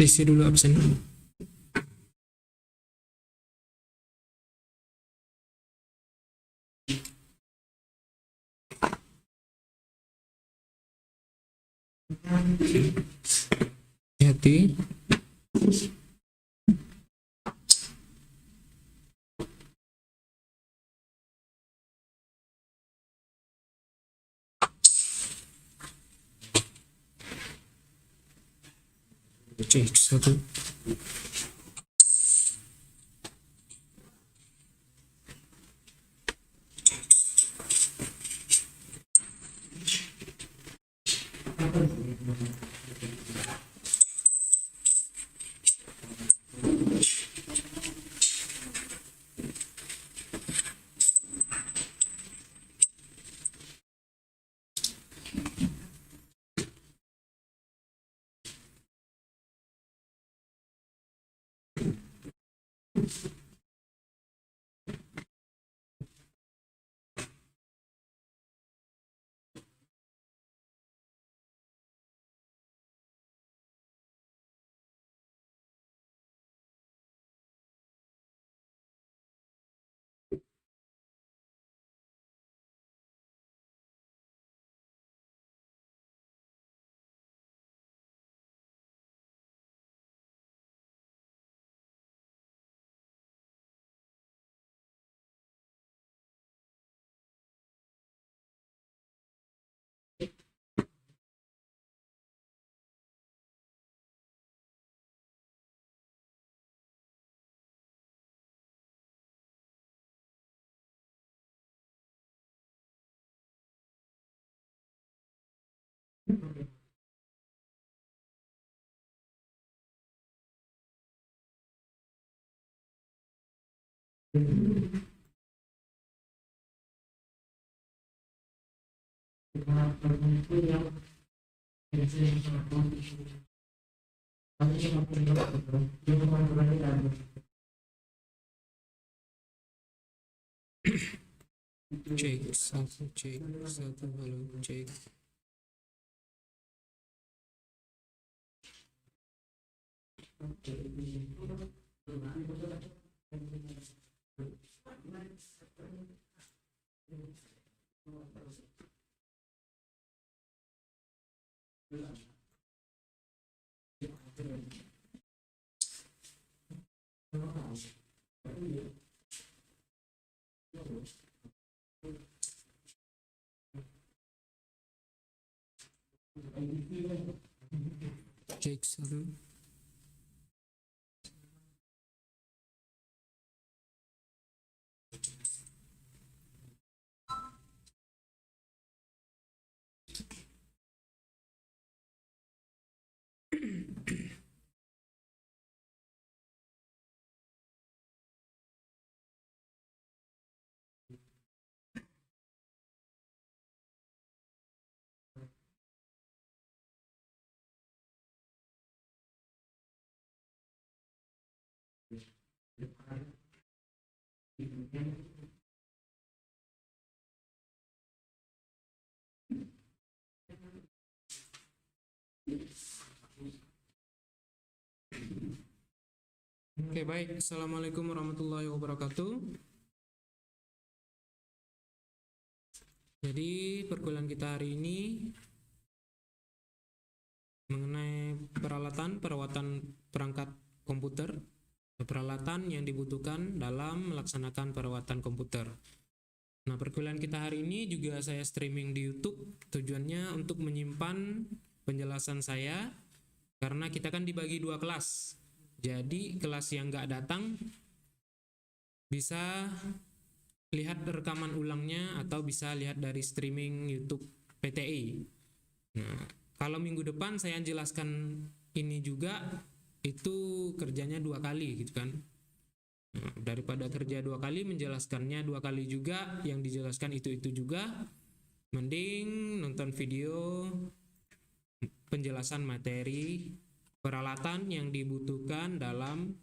Isi dulu, absen dulu. Hati. Cek satu. Cek satu, cek satu, halo, cek. Cek satu. Oke, baik. Assalamualaikum warahmatullahi wabarakatuh. Jadi perkuliahan kita hari ini mengenai perawatan perangkat komputer peralatan yang dibutuhkan dalam melaksanakan perawatan komputer. Nah, perkuliahan kita hari ini juga saya streaming di YouTube. Tujuannya untuk menyimpan penjelasan saya, karena kita kan dibagi 2 kelas. Jadi kelas yang nggak datang bisa lihat rekaman ulangnya atau bisa lihat dari streaming YouTube PTI. Nah, kalau minggu depan saya jelaskan ini juga, itu kerjanya 2 kali gitu kan. Nah, daripada kerja 2 kali, menjelaskannya 2 kali juga, yang dijelaskan itu juga, mending nonton video penjelasan materi peralatan yang dibutuhkan dalam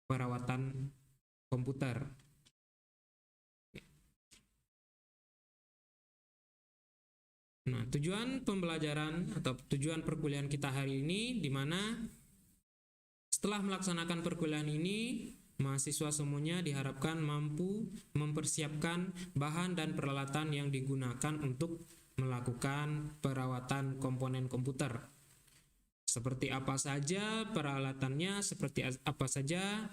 perawatan komputer. Nah, tujuan pembelajaran atau tujuan perkuliahan kita hari ini, di mana setelah melaksanakan perkuliahan ini, mahasiswa semuanya diharapkan mampu mempersiapkan bahan dan peralatan yang digunakan untuk melakukan perawatan komponen komputer. Seperti apa saja peralatannya, seperti apa saja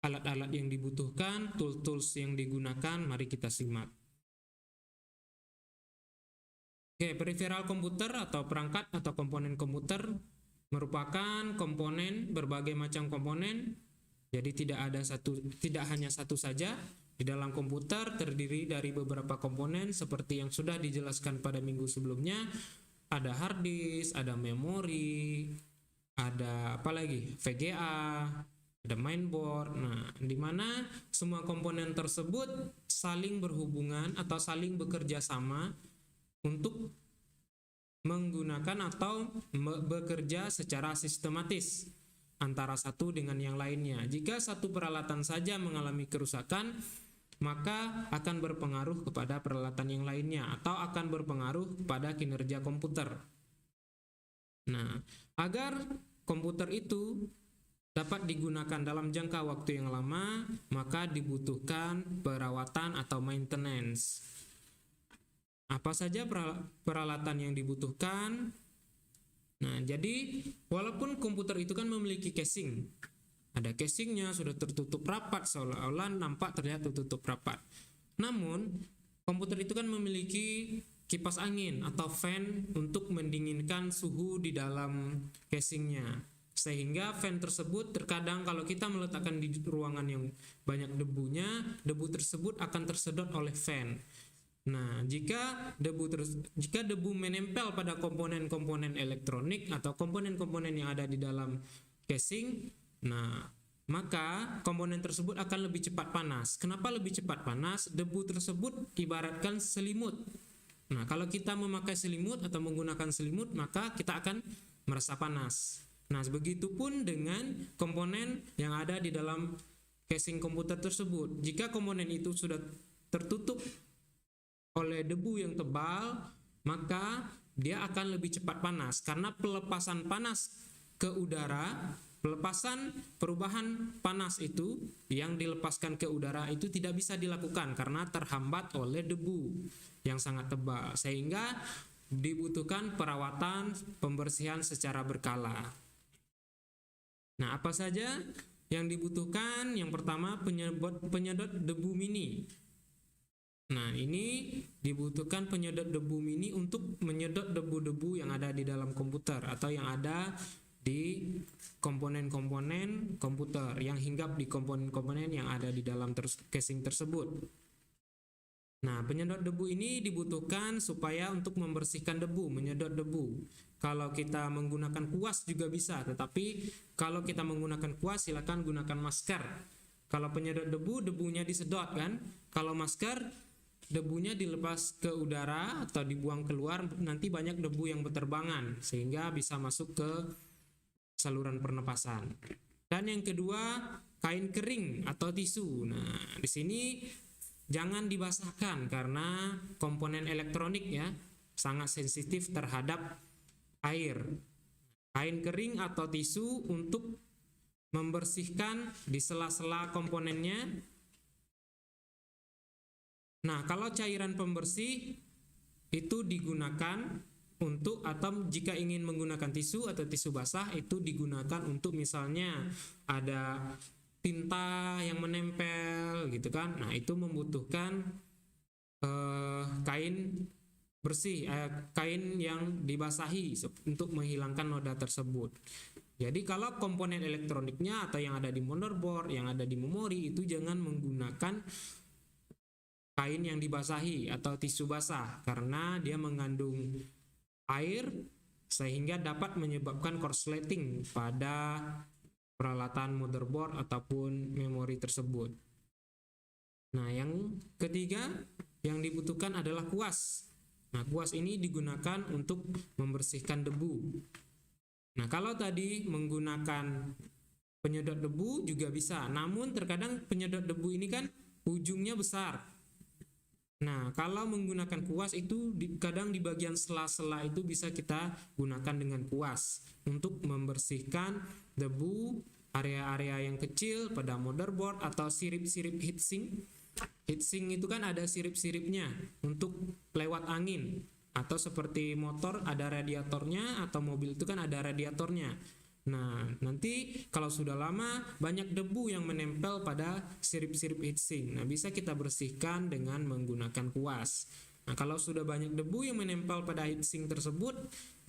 alat-alat yang dibutuhkan, tools-tools yang digunakan, mari kita simak. Oke, peripheral komputer atau perangkat atau komponen komputer merupakan komponen, berbagai macam komponen. Jadi tidak hanya satu saja. Di dalam komputer terdiri dari beberapa komponen seperti yang sudah dijelaskan pada minggu sebelumnya. Ada hard disk, ada memori, ada apa lagi? VGA, ada mainboard. Nah, di mana semua komponen tersebut saling berhubungan atau saling bekerja sama untuk menggunakan atau bekerja secara sistematis antara satu dengan yang lainnya. Jika satu peralatan saja mengalami kerusakan, maka akan berpengaruh kepada peralatan yang lainnya atau akan berpengaruh kepada kinerja komputer. Nah, agar komputer itu dapat digunakan dalam jangka waktu yang lama, maka dibutuhkan perawatan atau maintenance. Apa saja peralatan yang dibutuhkan? Nah, jadi walaupun komputer itu kan memiliki casing, ada casingnya sudah tertutup rapat, seolah-olah nampak terlihat tertutup rapat. Namun komputer itu kan memiliki kipas angin atau fan untuk mendinginkan suhu di dalam casingnya, sehingga fan tersebut terkadang kalau kita meletakkan di ruangan yang banyak debunya, debu tersebut akan tersedot oleh fan. Nah, jika debu menempel pada komponen-komponen elektronik atau komponen-komponen yang ada di dalam casing, nah, maka komponen tersebut akan lebih cepat panas. Kenapa lebih cepat panas? Debu tersebut ibaratkan selimut. Nah, kalau kita memakai selimut atau menggunakan selimut, maka kita akan merasa panas. Nah, begitupun dengan komponen yang ada di dalam casing komputer tersebut. Jika komponen itu sudah tertutup oleh debu yang tebal, maka dia akan lebih cepat panas karena pelepasan panas ke udara, perubahan panas itu yang dilepaskan ke udara itu tidak bisa dilakukan karena terhambat oleh debu yang sangat tebal, sehingga dibutuhkan perawatan pembersihan secara berkala. Nah, apa saja yang dibutuhkan? Yang pertama, penyedot debu mini. Nah, ini dibutuhkan penyedot debu mini untuk menyedot debu-debu yang ada di dalam komputer atau yang ada di komponen-komponen komputer, yang hinggap di komponen-komponen yang ada di dalam casing tersebut. Nah, penyedot debu ini dibutuhkan supaya untuk membersihkan debu, menyedot debu. Kalau kita menggunakan kuas juga bisa, tetapi kalau kita menggunakan kuas silakan gunakan masker. Kalau penyedot debu, debunya disedot kan. Kalau masker, debunya dilepas ke udara atau dibuang keluar, nanti banyak debu yang berterbangan sehingga bisa masuk ke saluran pernapasan. Dan yang kedua, kain kering atau tisu. Nah, di sini jangan dibasahkan karena komponen elektronik ya sangat sensitif terhadap air. Kain kering atau tisu untuk membersihkan di sela-sela komponennya. Nah, kalau cairan pembersih itu digunakan untuk, atau jika ingin menggunakan tisu atau tisu basah itu digunakan untuk misalnya ada tinta yang menempel gitu kan. Nah, itu membutuhkan kain bersih, kain yang dibasahi untuk menghilangkan noda tersebut. Jadi kalau komponen elektroniknya atau yang ada di motherboard, yang ada di memori itu jangan menggunakan kain yang dibasahi atau tisu basah karena dia mengandung air sehingga dapat menyebabkan korsleting pada peralatan motherboard ataupun memori tersebut. Nah, yang ketiga yang dibutuhkan adalah kuas. Nah, kuas ini digunakan untuk membersihkan debu. Nah, kalau tadi menggunakan penyedot debu juga bisa, namun terkadang penyedot debu ini kan ujungnya besar. Nah, kalau menggunakan kuas itu kadang di bagian sela-sela itu bisa kita gunakan dengan kuas untuk membersihkan debu area-area yang kecil pada motherboard atau sirip-sirip heatsink. Heatsink itu kan ada sirip-siripnya untuk lewat angin, atau seperti motor ada radiatornya atau mobil itu kan ada radiatornya. Nah, nanti kalau sudah lama banyak debu yang menempel pada sirip-sirip heatsink. Nah, bisa kita bersihkan dengan menggunakan kuas. Nah, kalau sudah banyak debu yang menempel pada heatsink tersebut,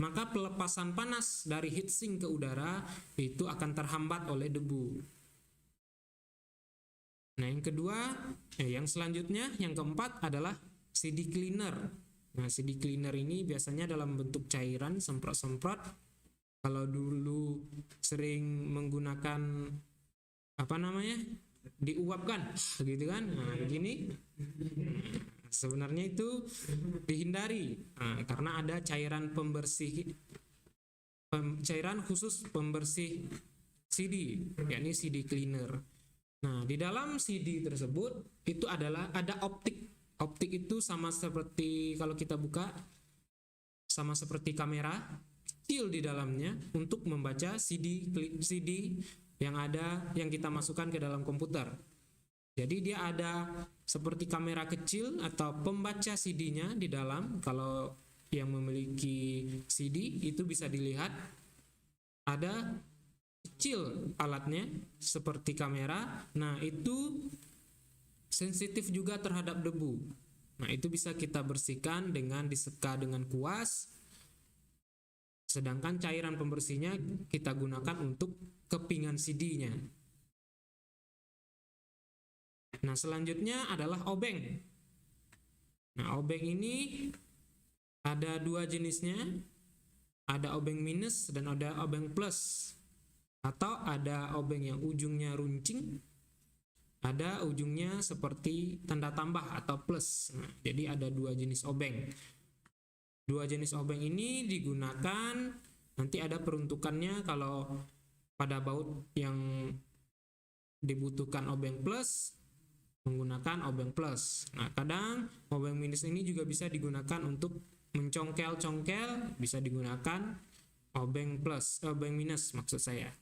maka pelepasan panas dari heatsink ke udara itu akan terhambat oleh debu. Nah, yang kedua, yang selanjutnya, yang keempat adalah CD cleaner. Nah, CD cleaner ini biasanya dalam bentuk cairan semprot-semprot. Kalau dulu sering menggunakan diuapkan gitu kan. Nah, begini sebenarnya itu dihindari karena ada cairan cairan khusus pembersih CD, yakni CD cleaner. Nah, di dalam CD tersebut itu ada optik. Optik itu sama seperti kalau kita buka sama seperti kamera kecil di dalamnya untuk membaca CD yang kita masukkan ke dalam komputer. Jadi dia ada seperti kamera kecil atau pembaca CD-nya di dalam. Kalau yang memiliki CD itu bisa dilihat ada kecil alatnya seperti kamera. Nah, itu sensitif juga terhadap debu. Nah, itu bisa kita bersihkan dengan diseka dengan kuas. Sedangkan cairan pembersihnya kita gunakan untuk kepingan CD-nya. Nah, selanjutnya adalah obeng. Nah, obeng ini ada dua jenisnya. Ada obeng minus dan ada obeng plus. Atau ada obeng yang ujungnya runcing, ada ujungnya seperti tanda tambah atau plus. Nah, jadi ada dua jenis obeng. Dua jenis obeng ini digunakan, nanti ada peruntukannya. Kalau pada baut yang dibutuhkan obeng plus, menggunakan obeng plus. Nah, kadang obeng minus ini juga bisa digunakan untuk mencongkel-congkel, bisa digunakan obeng minus maksud saya.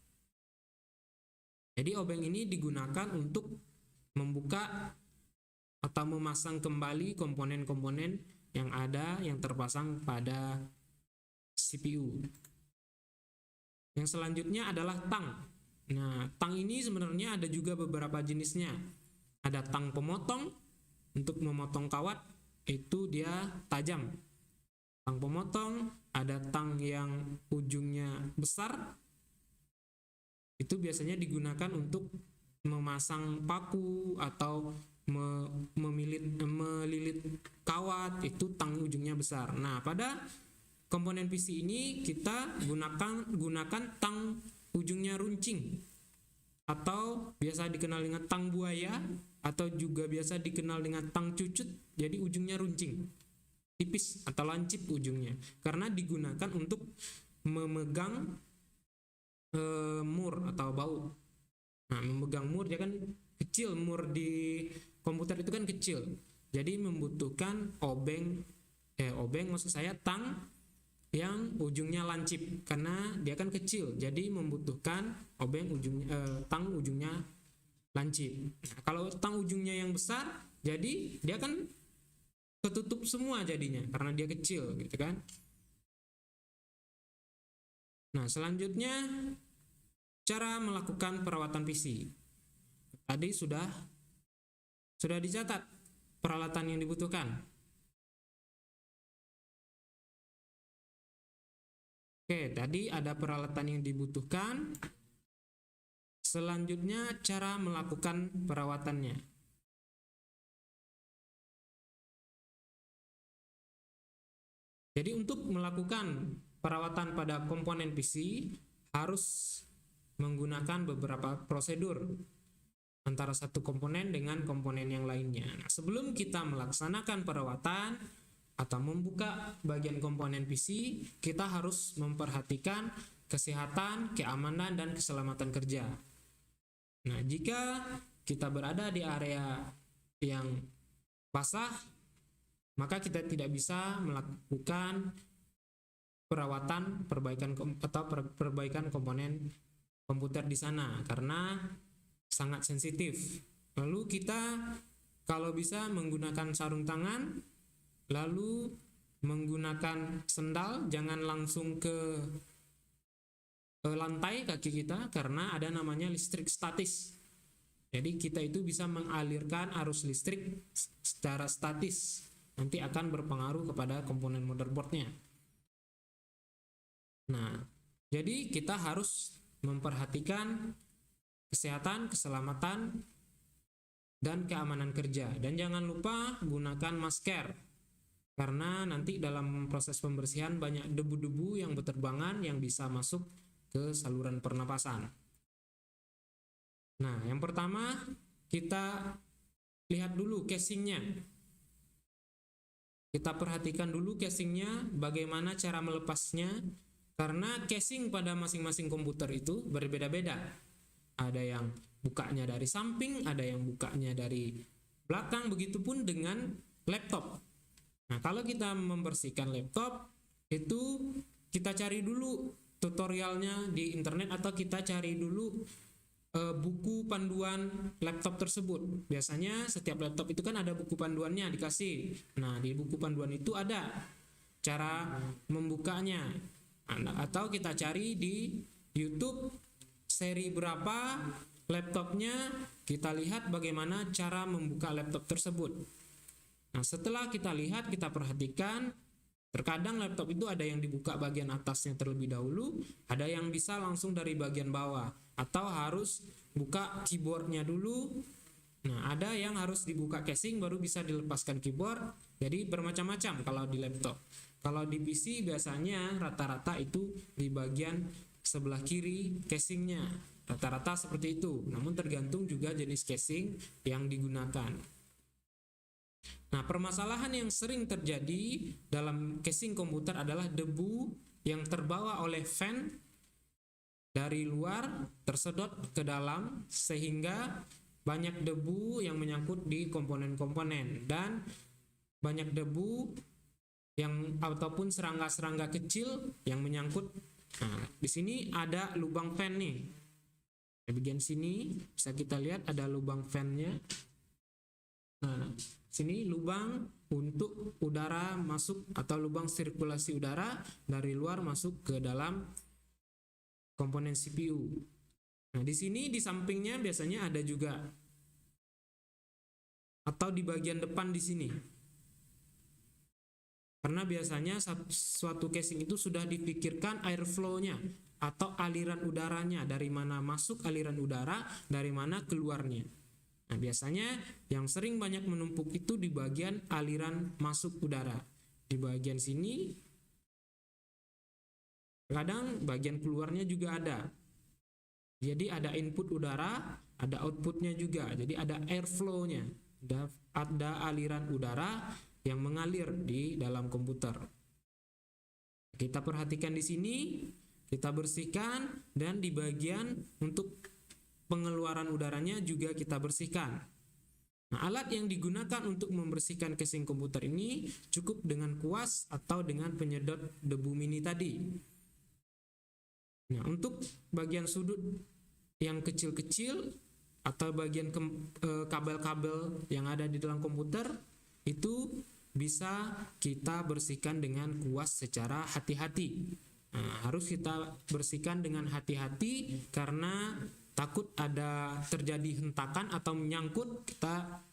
Jadi obeng ini digunakan untuk membuka atau memasang kembali komponen-komponen yang ada yang terpasang pada CPU. Yang selanjutnya adalah tang. Nah, tang ini sebenarnya ada juga beberapa jenisnya. Ada tang pemotong untuk memotong kawat, itu dia tajam. Tang pemotong, ada tang yang ujungnya besar. Itu biasanya digunakan untuk memasang paku atau melilit kawat, itu tang ujungnya besar. Nah, pada komponen PC ini kita gunakan tang ujungnya runcing atau biasa dikenal dengan tang buaya atau juga biasa dikenal dengan tang cucut. Jadi ujungnya runcing, tipis atau lancip ujungnya karena digunakan untuk memegang mur atau baut. Nah, memegang mur dia kan kecil, mur di komputer itu kan kecil. Jadi membutuhkan obeng maksud saya tang yang ujungnya lancip karena dia kan kecil. Jadi membutuhkan tang ujungnya lancip. Nah, kalau tang ujungnya yang besar, jadi dia kan ketutup semua jadinya karena dia kecil gitu kan. Nah, selanjutnya cara melakukan perawatan PC. Tadi sudah dicatat peralatan yang dibutuhkan. Oke, tadi ada peralatan yang dibutuhkan. Selanjutnya cara melakukan perawatannya. Jadi untuk melakukan perawatan pada komponen PC harus menggunakan beberapa prosedur antara satu komponen dengan komponen yang lainnya. Nah, sebelum kita melaksanakan perawatan atau membuka bagian komponen PC, kita harus memperhatikan kesehatan, keamanan, dan keselamatan kerja. Nah, jika kita berada di area yang basah, maka kita tidak bisa melakukan perawatan, perbaikan komponen komputer di sana karena sangat sensitif. Lalu kita kalau bisa menggunakan sarung tangan, lalu menggunakan sendal, jangan langsung ke lantai kaki kita karena ada namanya listrik statis. Jadi kita itu bisa mengalirkan arus listrik secara statis. Nanti akan berpengaruh kepada komponen motherboardnya. Nah, jadi kita harus memperhatikan kesehatan, keselamatan, dan keamanan kerja. Dan jangan lupa gunakan masker. Karena nanti dalam proses pembersihan banyak debu-debu yang berterbangan yang bisa masuk ke saluran pernapasan. Nah, yang pertama kita lihat dulu casingnya. Kita perhatikan dulu casingnya, bagaimana cara melepasnya, karena casing pada masing-masing komputer itu berbeda-beda. Ada yang bukanya dari samping, ada yang bukanya dari belakang, begitupun dengan laptop. Nah, kalau kita membersihkan laptop, itu kita cari dulu tutorialnya di internet atau kita cari dulu buku panduan laptop tersebut. Biasanya setiap laptop itu kan ada buku panduannya dikasih. Nah, di buku panduan itu ada cara membukanya. Atau kita cari di YouTube seri berapa laptopnya, kita lihat bagaimana cara membuka laptop tersebut. Nah, setelah kita lihat, kita perhatikan, terkadang laptop itu ada yang dibuka bagian atasnya terlebih dahulu, ada yang bisa langsung dari bagian bawah, atau harus buka keyboardnya dulu. Nah, ada yang harus dibuka casing baru bisa dilepaskan keyboard. Jadi bermacam-macam kalau di laptop. Kalau di PC biasanya rata-rata itu di bagian sebelah kiri casingnya. Rata-rata seperti itu. Namun tergantung juga jenis casing yang digunakan. Nah, permasalahan yang sering terjadi dalam casing komputer adalah debu yang terbawa oleh fan dari luar tersedot ke dalam sehingga banyak debu yang menyangkut di komponen-komponen dan banyak debu yang ataupun serangga-serangga kecil yang menyangkut. Nah, di sini ada lubang fan nih. Di bagian sini bisa kita lihat ada lubang fan-nya. Nah, sini lubang untuk udara masuk atau lubang sirkulasi udara dari luar masuk ke dalam komponen CPU. Nah, di sini di sampingnya biasanya ada juga, atau di bagian depan di sini. Karena biasanya suatu casing itu sudah dipikirkan airflow-nya atau aliran udaranya, dari mana masuk aliran udara, dari mana keluarnya. Nah, biasanya yang sering banyak menumpuk itu di bagian aliran masuk udara. Di bagian sini kadang bagian keluarnya juga ada. Jadi ada input udara, ada outputnya juga. Jadi ada airflow-nya, ada aliran udara yang mengalir di dalam komputer. Kita perhatikan di sini, kita bersihkan, dan di bagian untuk pengeluaran udaranya juga kita bersihkan. Nah, alat yang digunakan untuk membersihkan casing komputer ini cukup dengan kuas atau dengan penyedot debu mini tadi. Nah, untuk bagian sudut yang kecil-kecil atau bagian kabel-kabel yang ada di dalam komputer itu bisa kita bersihkan dengan kuas secara hati-hati. Nah, harus kita bersihkan dengan hati-hati karena takut ada terjadi hentakan atau menyangkut, kita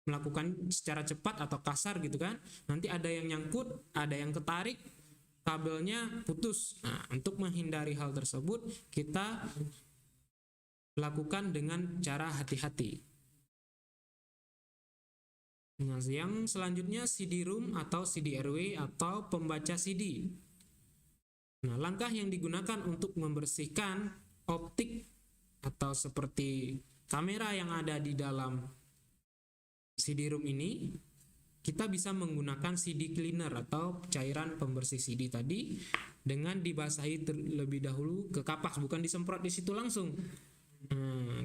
melakukan secara cepat atau kasar gitu kan, nanti ada yang nyangkut, ada yang ketarik, kabelnya putus. Nah, untuk menghindari hal tersebut kita lakukan dengan cara hati-hati. Nah, yang selanjutnya CD-ROM atau CD-RW atau pembaca CD. Nah, langkah yang digunakan untuk membersihkan optik atau seperti kamera yang ada di dalam CD-ROM ini, kita bisa menggunakan CD cleaner atau cairan pembersih CD tadi dengan dibasahi terlebih dahulu ke kapas, bukan disemprot di situ langsung.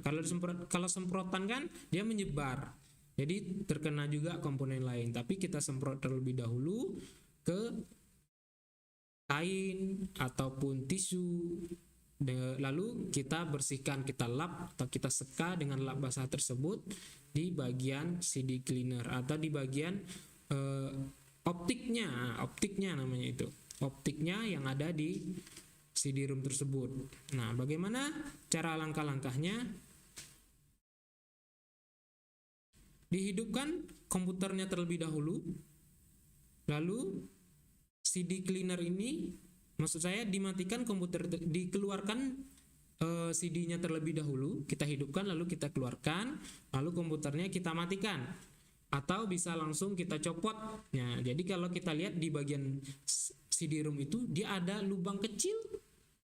Kalau semprotan kan dia menyebar, jadi terkena juga komponen lain. Tapi kita semprot terlebih dahulu ke kain ataupun tisu, lalu kita bersihkan, kita lap atau kita seka dengan lap basah tersebut di bagian CD cleaner atau di bagian optiknya namanya itu, optiknya yang ada di CD-ROM tersebut. Nah, bagaimana cara langkah-langkahnya? Dihidupkan komputernya terlebih dahulu, lalu CD cleaner ini, maksud saya dimatikan komputer, dikeluarkan CD-nya terlebih dahulu, kita hidupkan lalu kita keluarkan, lalu komputernya kita matikan, atau bisa langsung kita copot. Nah, jadi kalau kita lihat di bagian CD-ROM itu dia ada lubang kecil,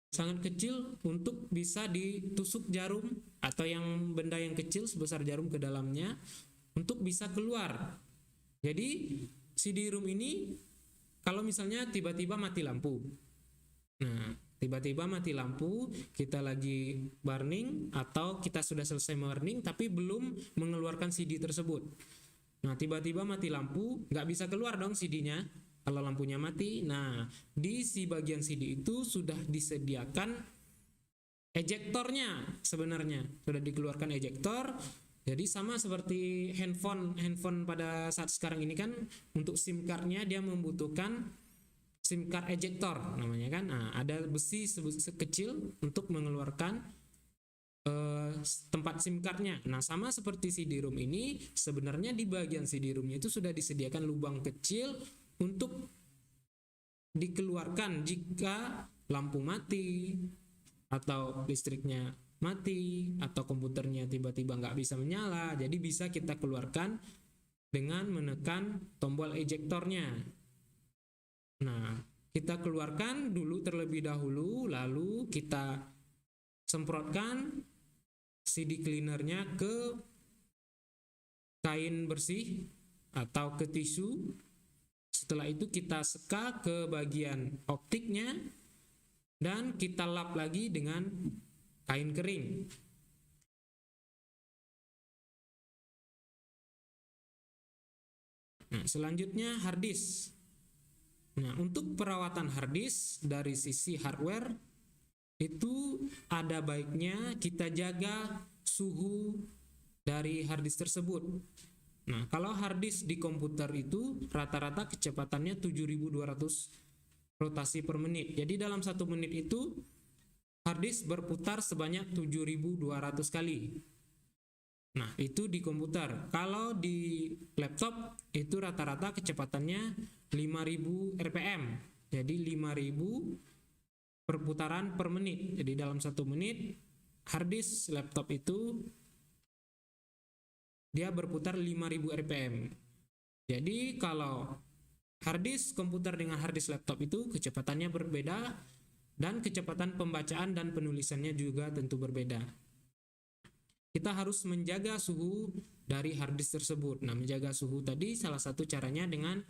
sangat kecil, untuk bisa ditusuk jarum atau yang benda yang kecil sebesar jarum ke dalamnya untuk bisa keluar. Jadi CD-ROM ini kalau misalnya tiba-tiba mati lampu, nah tiba-tiba mati lampu, kita lagi burning atau kita sudah selesai burning tapi belum mengeluarkan CD tersebut. Nah, tiba-tiba mati lampu, nggak bisa keluar dong CD-nya kalau lampunya mati. Nah, di bagian CD itu sudah disediakan ejektornya sebenarnya. Sudah dikeluarkan ejektor. Jadi sama seperti handphone pada saat sekarang ini kan, untuk SIM card-nya dia membutuhkan SIM card ejector namanya kan. Nah, ada besi sekecil untuk mengeluarkan tempat SIM card-nya. Nah, sama seperti CD-ROM ini, sebenarnya di bagian CD-ROM-nya itu sudah disediakan lubang kecil untuk dikeluarkan jika lampu mati atau listriknya mati atau komputernya tiba-tiba nggak bisa menyala. Jadi bisa kita keluarkan dengan menekan tombol ejektornya. Nah, kita keluarkan dulu terlebih dahulu, lalu kita semprotkan CD cleanernya ke kain bersih atau ke tisu. Setelah itu kita seka ke bagian optiknya dan kita lap lagi dengan kain kering. Nah, selanjutnya hard disk. Nah, untuk perawatan hard disk dari sisi hardware itu ada baiknya kita jaga suhu dari hard disk tersebut. Nah, kalau hard disk di komputer itu rata-rata kecepatannya 7.200 rotasi per menit. Jadi dalam 1 menit itu hard disk berputar sebanyak 7.200 kali. Nah, itu di komputer. Kalau di laptop itu rata-rata kecepatannya 5.000 rpm. Jadi 5.000 perputaran per menit. Jadi dalam 1 menit hard disk laptop itu dia berputar 5.000 rpm. Jadi kalau hard disk komputer dengan hard disk laptop itu kecepatannya berbeda, dan kecepatan pembacaan dan penulisannya juga tentu berbeda. Kita harus menjaga suhu dari hard disk tersebut. Nah, menjaga suhu tadi salah satu caranya dengan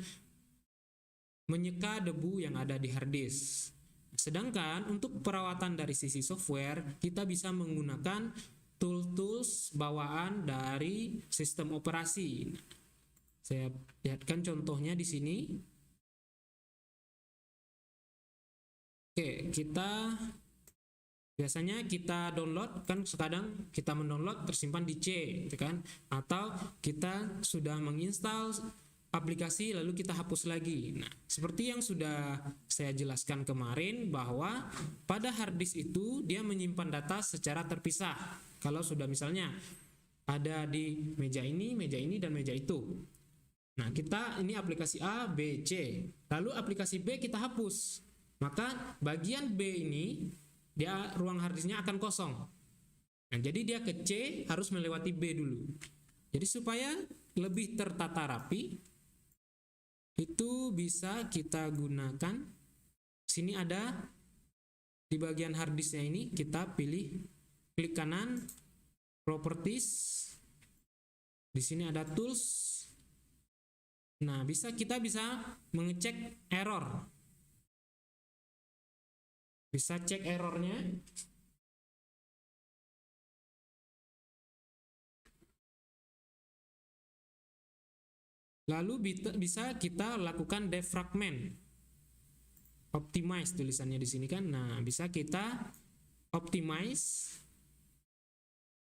menyeka debu yang ada di hard disk. Sedangkan untuk perawatan dari sisi software, kita bisa menggunakan tools bawaan dari sistem operasi. Saya lihatkan contohnya di sini. Oke, biasanya kita download, kan kadang kita mendownload tersimpan di C, gitu kan? Atau kita sudah menginstal aplikasi lalu kita hapus lagi. Nah, seperti yang sudah saya jelaskan kemarin bahwa pada hard disk itu dia menyimpan data secara terpisah. Kalau sudah misalnya ada di meja ini dan meja itu. Nah, kita ini aplikasi A, B, C. Lalu aplikasi B kita hapus. Maka bagian B ini dia ruang hard disknya akan kosong. Nah, jadi dia ke C harus melewati B dulu. Jadi supaya lebih tertata rapi, itu bisa kita gunakan. Sini ada di bagian hard disknya ini, kita pilih, klik kanan, properties. Di sini ada tools. Nah, kita bisa mengecek error. Bisa cek errornya. Lalu bisa kita lakukan defragment, optimize tulisannya di sini kan. Nah, bisa kita optimize.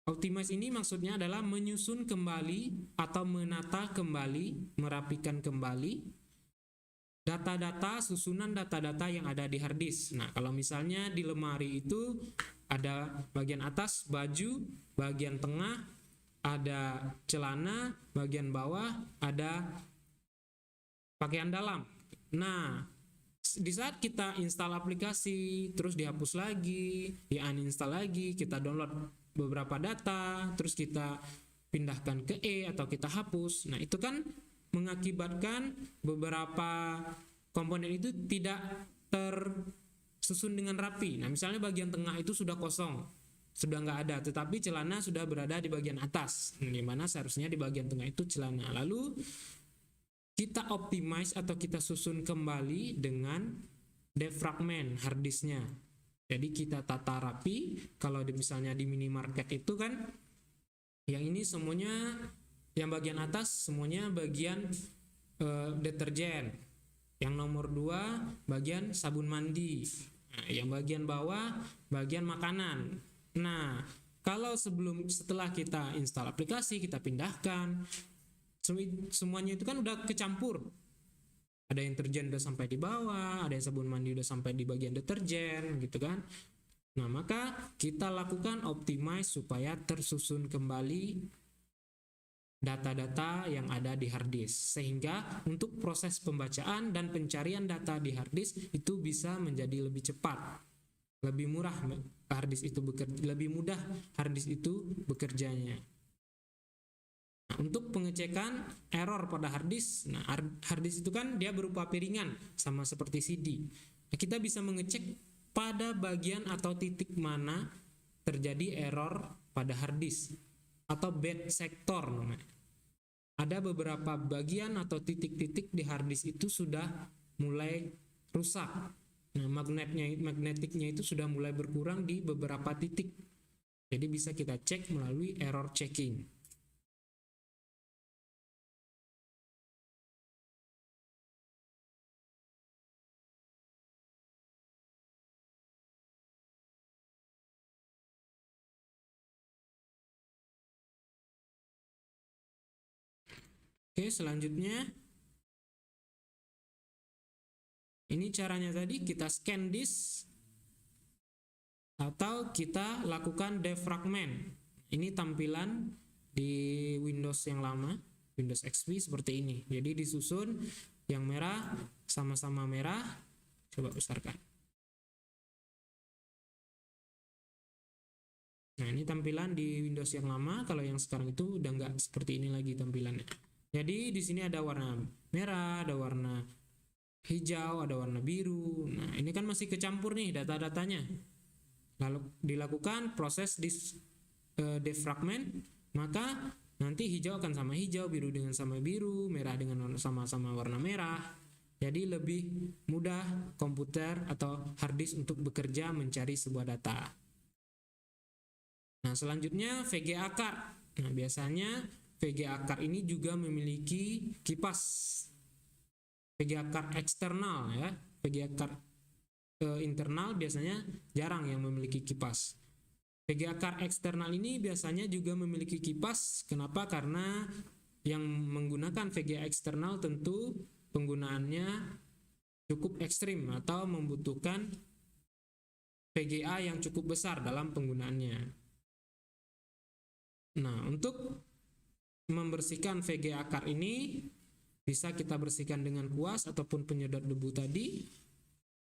Optimize ini maksudnya adalah menyusun kembali atau menata kembali, merapikan kembali data-data, susunan data-data yang ada di hard disk. Nah, kalau misalnya di lemari itu ada bagian atas baju, bagian tengah ada celana, bagian bawah ada pakaian dalam. Nah, di saat kita install aplikasi, terus dihapus lagi, di uninstall lagi, kita download beberapa data, terus kita pindahkan ke E atau kita hapus. Nah, itu kan mengakibatkan beberapa komponen itu tidak tersusun dengan rapi. Nah, misalnya bagian tengah itu sudah kosong, sudah nggak ada, tetapi celana sudah berada di bagian atas, di mana seharusnya di bagian tengah itu celana. Lalu kita optimize atau kita susun kembali dengan defragment hard disknya. Jadi kita tata rapi. Kalau misalnya di minimarket itu kan, yang ini semuanya, yang bagian atas semuanya bagian deterjen, yang nomor 2 bagian sabun mandi, nah, yang bagian bawah bagian makanan. Nah, kalau setelah kita install aplikasi, kita pindahkan, semuanya itu kan udah kecampur. Ada yang deterjen udah sampai di bawah, ada yang sabun mandi udah sampai di bagian deterjen, gitu kan. Nah, maka kita lakukan optimize supaya tersusun kembali data-data yang ada di hard disk, sehingga untuk proses pembacaan dan pencarian data di hard disk itu bisa menjadi lebih cepat, lebih murah hard disk itu lebih mudah hard disk itu bekerjanya. Nah, untuk pengecekan error pada hard disk, nah hard disk itu kan dia berupa piringan sama seperti CD. Nah, kita bisa mengecek pada bagian atau titik mana terjadi error pada hard disk atau bad sector namanya. Ada beberapa bagian atau titik-titik di hard disk itu sudah mulai rusak. Nah, magnetiknya itu sudah mulai berkurang di beberapa titik. Jadi bisa kita cek melalui error checking. Oke, selanjutnya ini caranya tadi, kita scan disk atau kita lakukan defragment. Ini tampilan di Windows yang lama, Windows XP seperti ini. Jadi disusun yang merah sama-sama merah. Coba besarkan. Nah, ini tampilan di Windows yang lama. Kalau yang sekarang itu udah nggak seperti ini lagi tampilannya. Jadi di sini ada warna merah, ada warna hijau, ada warna biru. Nah, ini kan masih kecampur nih data-datanya. Lalu dilakukan proses defragment, maka nanti hijau akan sama hijau, biru dengan sama biru, merah dengan sama-sama warna merah. Jadi lebih mudah komputer atau hard disk untuk bekerja mencari sebuah data. Nah, selanjutnya VGA card. Nah, biasanya VGA card ini juga memiliki kipas. VGA card eksternal ya. VGA card internal biasanya jarang yang memiliki kipas. VGA card eksternal ini biasanya juga memiliki kipas. Kenapa? Karena yang menggunakan VGA eksternal tentu penggunaannya cukup ekstrim atau membutuhkan VGA yang cukup besar dalam penggunaannya. Nah, untuk membersihkan VGA akar ini bisa kita bersihkan dengan kuas ataupun penyedot debu tadi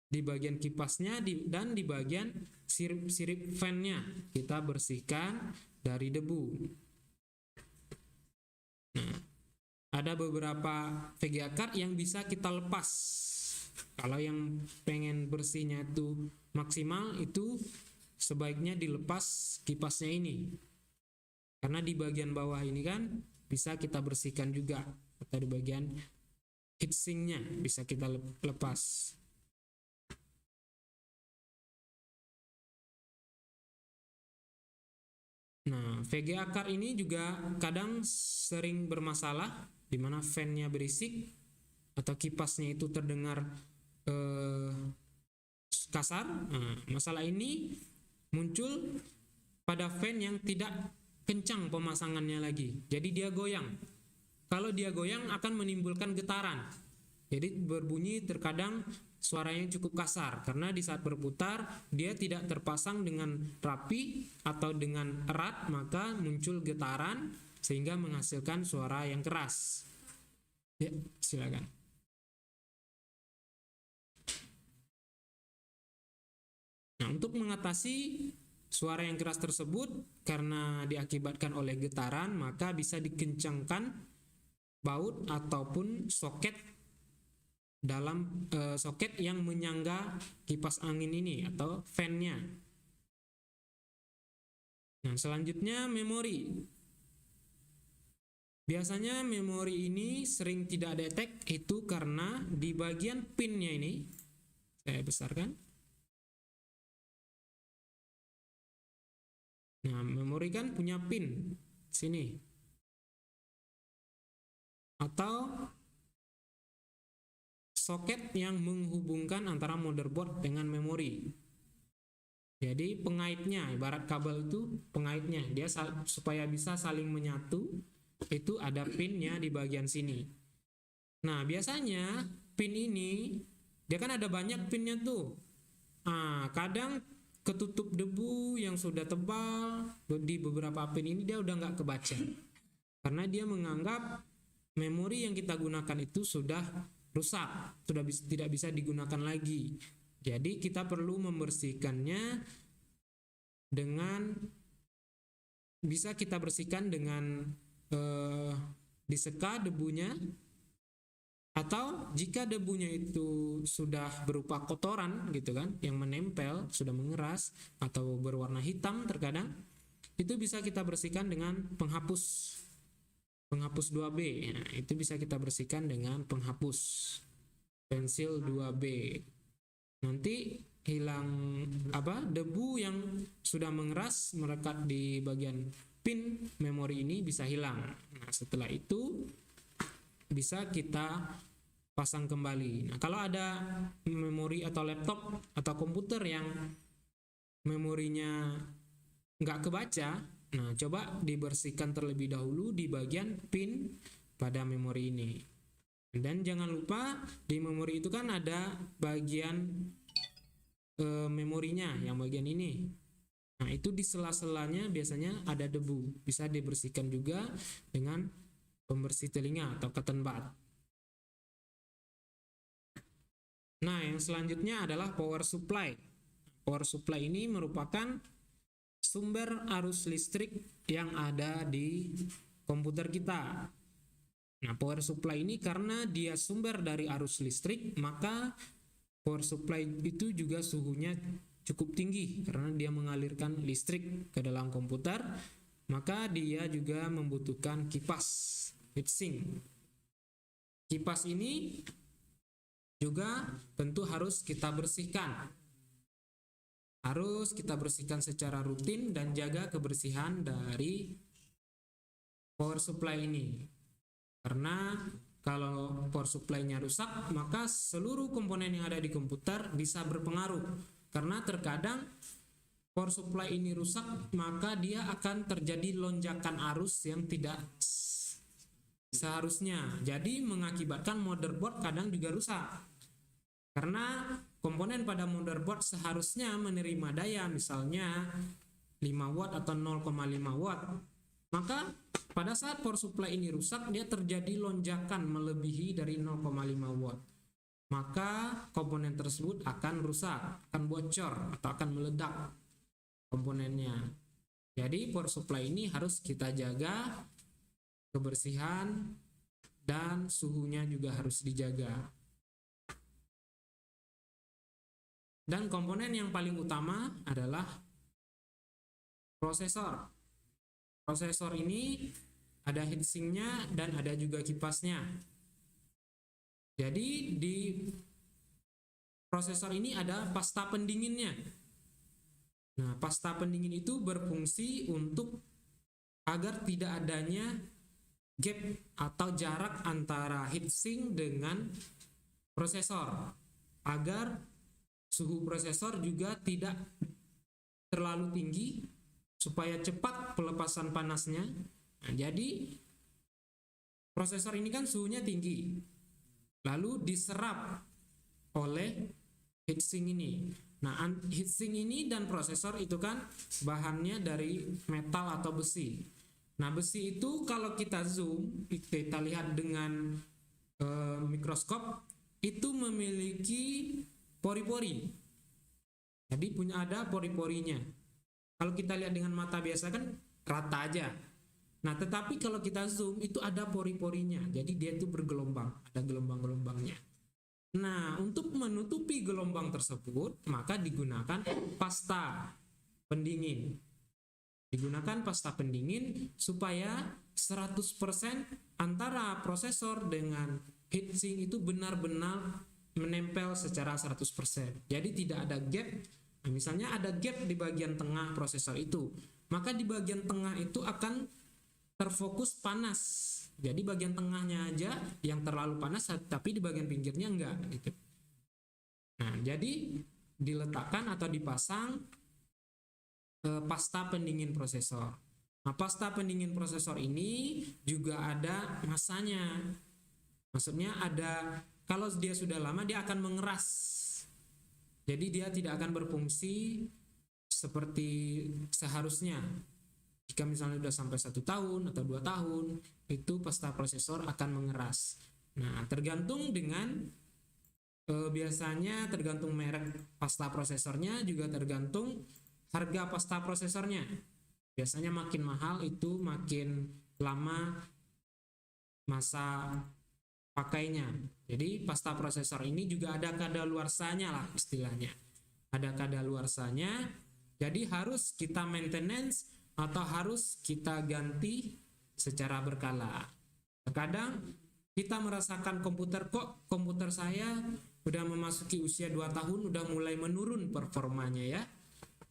di bagian kipasnya dan di bagian sirip fan-nya kita bersihkan dari debu. Nah, ada beberapa VGA akar yang bisa kita lepas. Kalau yang pengen bersihnya itu maksimal, itu sebaiknya dilepas kipasnya ini. Karena di bagian bawah ini kan bisa kita bersihkan juga, atau di bagian heatsinknya bisa kita lepas. Nah, VGA akar ini juga kadang sering bermasalah, di mana fan-nya berisik atau kipasnya itu terdengar kasar. Nah, masalah ini muncul pada fan yang tidak kencang pemasangannya lagi. Jadi dia goyang. Kalau dia goyang akan menimbulkan getaran. Jadi berbunyi terkadang suaranya cukup kasar karena di saat berputar dia tidak terpasang dengan rapi atau dengan erat, maka muncul getaran sehingga menghasilkan suara yang keras. Ya, silakan. Nah, untuk mengatasi suara yang keras tersebut karena diakibatkan oleh getaran, maka bisa dikencangkan baut ataupun soket dalam soket yang menyangga kipas angin ini atau fan-nya. Nah, selanjutnya memori. Biasanya memori ini sering tidak detek itu karena di bagian pin-nya ini, saya besarkan. Nah, memori kan punya pin sini. Atau soket yang menghubungkan antara motherboard dengan memori. Jadi pengaitnya, ibarat kabel itu pengaitnya, dia supaya bisa saling menyatu, itu ada pinnya di bagian sini. Nah, biasanya pin ini, dia kan ada banyak pinnya tuh. Nah, kadang ketutup debu yang sudah tebal di beberapa pin ini dia udah nggak kebaca. Karena dia menganggap memori yang kita gunakan itu sudah rusak, sudah tidak bisa digunakan lagi. Jadi kita perlu membersihkannya dengan, bisa kita bersihkan dengan diseka debunya, atau jika debunya itu sudah berupa kotoran gitu kan, yang menempel, sudah mengeras atau berwarna hitam terkadang, itu bisa kita bersihkan dengan penghapus 2B. Nah, itu bisa kita bersihkan dengan penghapus pensil 2B. Nanti hilang debu yang sudah mengeras melekat di bagian pin memori ini bisa hilang. Nah, setelah itu bisa kita pasang kembali. Nah, kalau ada memori atau laptop atau komputer yang memorinya nggak kebaca, nah coba dibersihkan terlebih dahulu di bagian pin pada memori ini. Dan jangan lupa di memori itu kan ada bagian memorinya yang bagian ini. Nah, itu di sela-selanya biasanya ada debu, bisa dibersihkan juga dengan pembersih telinga atau cotton bud. Nah, yang selanjutnya adalah power supply. Power supply ini merupakan sumber arus listrik yang ada di komputer kita. Nah, power supply ini karena dia sumber dari arus listrik, maka power supply itu juga suhunya cukup tinggi karena dia mengalirkan listrik ke dalam komputer, maka dia juga membutuhkan kipas heatsink. Kipas ini juga tentu harus kita bersihkan. Harus kita bersihkan secara rutin dan jaga kebersihan dari power supply ini. Karena kalau power supply-nya rusak, maka seluruh komponen yang ada di komputer bisa berpengaruh. Karena terkadang power supply ini rusak, maka dia akan terjadi lonjakan arus yang tidak seharusnya. Jadi mengakibatkan motherboard kadang juga rusak. Karena komponen pada motherboard seharusnya menerima daya misalnya 5 watt atau 0,5 watt. Maka pada saat power supply ini rusak, dia terjadi lonjakan melebihi dari 0,5 watt. Maka komponen tersebut akan rusak, akan bocor atau akan meledak komponennya. Jadi power supply ini harus kita jaga kebersihan dan suhunya juga harus dijaga. Dan komponen yang paling utama adalah prosesor. Prosesor ini ada heatsinknya dan ada juga kipasnya. Jadi di prosesor ini ada pasta pendinginnya. Nah, pasta pendingin itu berfungsi untuk agar tidak adanya gap atau jarak antara heatsink dengan prosesor, agar suhu prosesor juga tidak terlalu tinggi supaya cepat pelepasan panasnya. Nah, jadi prosesor ini kan suhunya tinggi, lalu diserap oleh heatsink ini. Nah, heatsink ini dan prosesor itu kan bahannya dari metal atau besi. Nah, besi itu kalau kita zoom, kita lihat dengan mikroskop, itu memiliki pori-pori. Jadi ada pori-porinya. Kalau kita lihat dengan mata biasa kan rata aja. Nah, tetapi kalau kita zoom itu ada pori-porinya. Jadi dia itu bergelombang, ada gelombang-gelombangnya. Nah, untuk menutupi gelombang tersebut, maka digunakan pasta pendingin. Digunakan pasta pendingin supaya 100% antara prosesor dengan heatsink itu benar-benar menempel secara 100%. Jadi tidak ada gap. Nah, misalnya ada gap di bagian tengah prosesor itu, maka di bagian tengah itu akan terfokus panas. Jadi bagian tengahnya aja yang terlalu panas, tapi di bagian pinggirnya enggak gitu. Nah, jadi diletakkan atau dipasang pasta pendingin prosesor. Nah, pasta pendingin prosesor ini juga ada masanya. Maksudnya ada, kalau dia sudah lama dia akan mengeras. Jadi dia tidak akan berfungsi seperti seharusnya. Jika misalnya sudah sampai 1 tahun atau 2 tahun, itu pasta prosesor akan mengeras. Nah, tergantung dengan biasanya tergantung merek pasta prosesornya, juga tergantung harga pasta prosesornya. Biasanya makin mahal itu makin lama masa pakainya. Jadi pasta prosesor ini juga ada kadaluarsanya lah istilahnya. Ada kadaluarsanya, jadi harus kita maintenance atau harus kita ganti secara berkala. Terkadang kita merasakan komputer saya udah memasuki usia 2 tahun, udah mulai menurun performanya ya.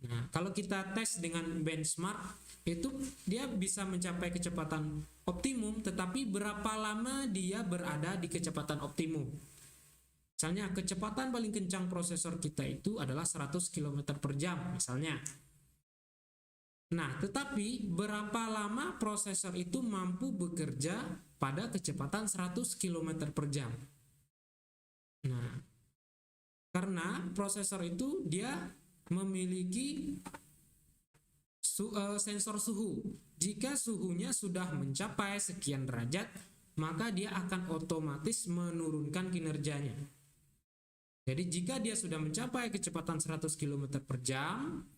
Nah, kalau kita tes dengan benchmark, itu dia bisa mencapai kecepatan optimum, tetapi berapa lama dia berada di kecepatan optimum. Misalnya kecepatan paling kencang prosesor kita itu adalah 100 km per jam misalnya. Nah, tetapi berapa lama prosesor itu mampu bekerja pada kecepatan 100 km per jam? Nah, karena prosesor itu dia memiliki sensor suhu. Jika suhunya sudah mencapai sekian derajat, maka dia akan otomatis menurunkan kinerjanya. Jadi jika dia sudah mencapai kecepatan 100 km per jam,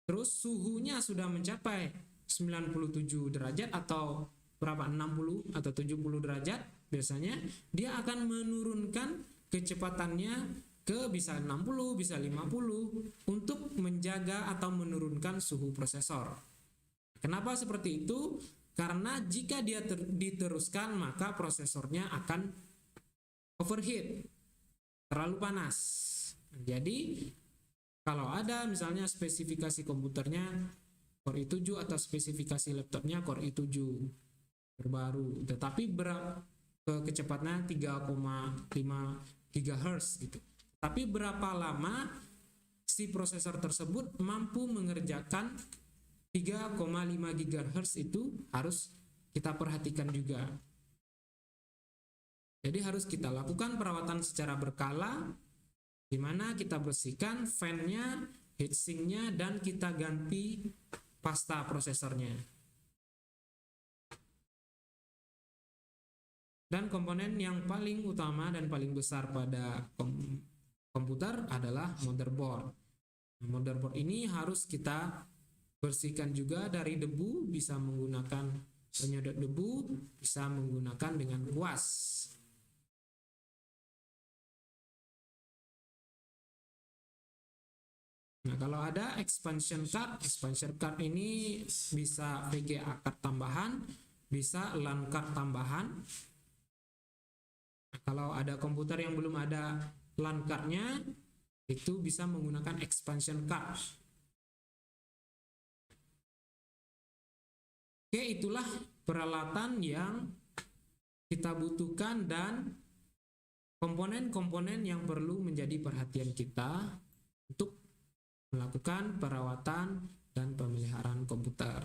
terus suhunya sudah mencapai 97 derajat atau berapa, 60 atau 70 derajat biasanya, dia akan menurunkan kecepatannya ke bisa 60, bisa 50 untuk menjaga atau menurunkan suhu prosesor. Kenapa seperti itu? Karena jika dia diteruskan, maka prosesornya akan overheat, terlalu panas. Jadi kalau ada misalnya spesifikasi komputernya Core i7 atau spesifikasi laptopnya Core i7 terbaru, tetapi kecepatannya 3,5 GHz gitu. Tapi berapa lama si prosesor tersebut mampu mengerjakan 3,5 GHz itu harus kita perhatikan juga. Jadi harus kita lakukan perawatan secara berkala, di mana kita bersihkan fan-nya, heatsinknya, dan kita ganti pasta prosesornya. Dan komponen yang paling utama dan paling besar pada komputer adalah motherboard. Motherboard ini harus kita bersihkan juga dari debu, bisa menggunakan penyedot debu, bisa menggunakan dengan kuas. Nah, kalau ada expansion card ini bisa VGA card tambahan, bisa LAN card tambahan. Nah, kalau ada komputer yang belum ada LAN card-nya, itu bisa menggunakan expansion card. Oke, itulah peralatan yang kita butuhkan dan komponen-komponen yang perlu menjadi perhatian kita untuk melakukan perawatan dan pemeliharaan komputer.